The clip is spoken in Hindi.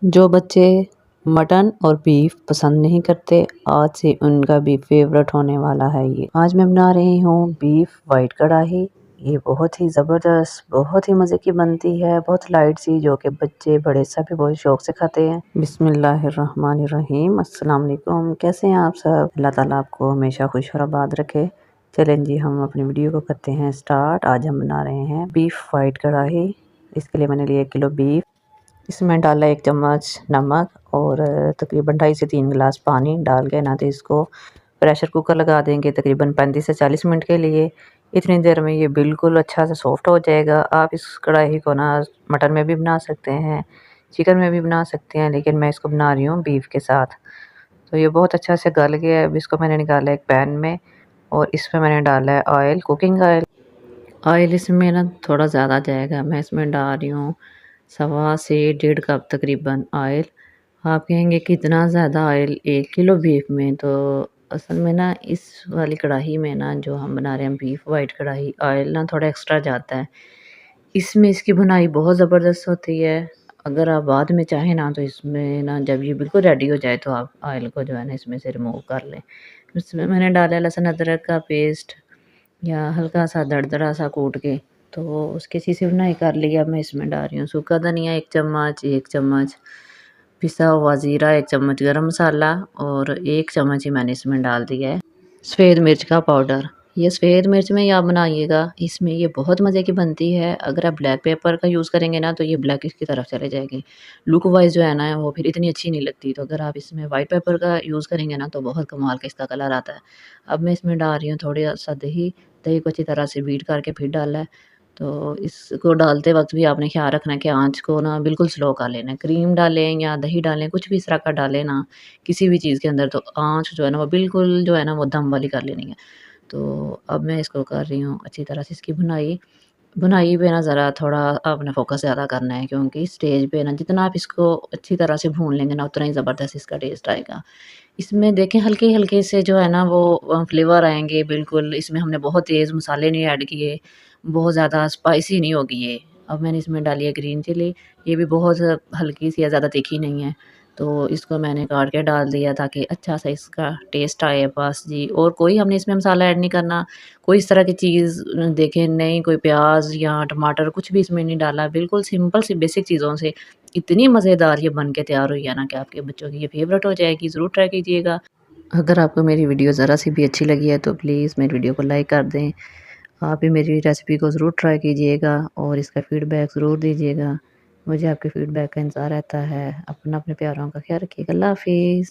जो बच्चे मटन और बीफ पसंद नहीं करते, आज से उनका भी फेवरेट होने वाला है ये। आज मैं बना रही हूँ बीफ वाइट कढ़ाई। ये बहुत ही ज़बरदस्त, बहुत ही मज़े की बनती है, बहुत लाइट सी, जो कि बच्चे बड़े सभी बहुत शौक से खाते हैं। बिस्मिल्लाहिर्रहमानिर्रहीम। अस्सलाम वालेकुम। कैसे हैं आप सब? अल्लाह ताला आपको हमेशा खुश और आबाद रखे। चलें जी, हम अपनी वीडियो को करते हैं स्टार्ट। आज हम बना रहे हैं बीफ वाइट कढ़ाई। इसके लिए मैंने लिया 1 किलो बीफ। इसमें डाला 1 चम्मच नमक और तकरीबन 2.5 से 3 गिलास पानी डाल के ना तो इसको प्रेशर कुकर लगा देंगे तकरीबन 35 से 40 मिनट के लिए। इतनी देर में ये बिल्कुल अच्छा से सॉफ्ट हो जाएगा। आप इस कढ़ाई को ना मटन में भी बना सकते हैं, चिकन में भी बना सकते हैं, लेकिन मैं इसको बना रही हूँ बीफ के साथ। तो ये बहुत अच्छा से गल गया है। अब इसको मैंने निकाला एक पैन में और इसमें मैंने डाला है ऑयल, कुकिंग ऑयल। ऑयल इसमें ना थोड़ा ज़्यादा जाएगा। मैं इसमें डाल रही हूँ 1.25 से 1.5 कप तकरीबन ऑयल। आप कहेंगे कितना ज़्यादा ऑयल 1 किलो बीफ में? तो असल में ना इस वाली कढ़ाई में ना जो हम बना रहे हैं बीफ वाइट कढ़ाई, ऑयल ना थोड़ा एक्स्ट्रा जाता है। इसमें इसकी भुनाई बहुत ज़बरदस्त होती है। अगर आप बाद में चाहें ना तो इसमें ना जब ये बिल्कुल रेडी हो जाए तो आप ऑयल को जो है ना इसमें से रिमूव कर लें। इसमें मैंने डाला लहसुन अदरक का पेस्ट या हल्का सा दरदरा सा कूट के, तो उसकी अच्छी सी भुनाई कर लिया। मैं इसमें डाल रही हूँ सूखा धनिया 1 चम्मच, 1 चम्मच पिसा हुआ ज़ीरा, 1 चम्मच गरम मसाला और 1 चम्मच ही मैंने इसमें डाल दिया है सफ़ेद मिर्च का पाउडर। ये सफ़ेद मिर्च में ही आप बनाइएगा, इसमें ये बहुत मज़े की बनती है। अगर आप ब्लैक पेपर का यूज़ करेंगे ना तो ये ब्लैकिश की तरफ चले जाएगी, लुक वाइज जो है ना वो फिर इतनी अच्छी नहीं लगती। तो अगर आप इसमें वाइट पेपर का यूज़ करेंगे ना तो बहुत कमाल का इसका कलर आता है। अब मैं इसमें डाल रही हूँ थोड़ा सा दही। दही को अच्छी तरह से बीट करके फिर डाला है। तो इसको डालते वक्त भी आपने ख्याल रखना है कि आँच को ना बिल्कुल स्लो कर लेना है। क्रीम डालें या दही डालें, कुछ भी इस तरह का डालें ना किसी भी चीज़ के अंदर, तो आँच जो है ना वो बिल्कुल जो है ना वो दम वाली कर लेनी है। तो अब मैं इसको कर रही हूँ अच्छी तरह से इसकी भुनाई। भुनाई पे ना ज़रा थोड़ा आपने फ़ोकस ज़्यादा करना है, क्योंकि स्टेज पे ना जितना आप इसको अच्छी तरह से भून लेंगे ना उतना ही ज़बरदस्त इसका टेस्ट आएगा। इसमें देखें हल्के-हल्के से जो है ना वो फ्लेवर आएँगे बिल्कुल। इसमें हमने बहुत तेज़ मसाले नहीं ऐड किए, बहुत ज़्यादा स्पाइसी नहीं होगी ये। अब मैंने इसमें डाली है ग्रीन चिली, ये भी बहुत हल्की सी है, ज़्यादा तीखी नहीं है। तो इसको मैंने काट के डाल दिया ताकि अच्छा सा इसका टेस्ट आए बस जी। और कोई हमने इसमें मसाला ऐड नहीं करना, कोई इस तरह की चीज़ देखें नहीं, कोई प्याज़ या टमाटर कुछ भी इसमें नहीं डाला। बिल्कुल सिंपल सी बेसिक चीज़ों से इतनी मज़ेदार ये बन के तैयार हुई है ना कि आपके बच्चों की ये फ़ेवरेट हो जाएगी। ज़रूर ट्राई कीजिएगा। अगर आपको मेरी वीडियो ज़रा सी भी अच्छी लगी है तो प्लीज़ मेरी वीडियो को लाइक कर दें। आप भी मेरी रेसिपी को ज़रूर ट्राई कीजिएगा और इसका फ़ीडबैक ज़रूर दीजिएगा। मुझे आपके फ़ीडबैक का इंतज़ार रहता है। अपना अपने प्यारों का ख़्याल रखिएगा। अल्लाह हाफ़िज़।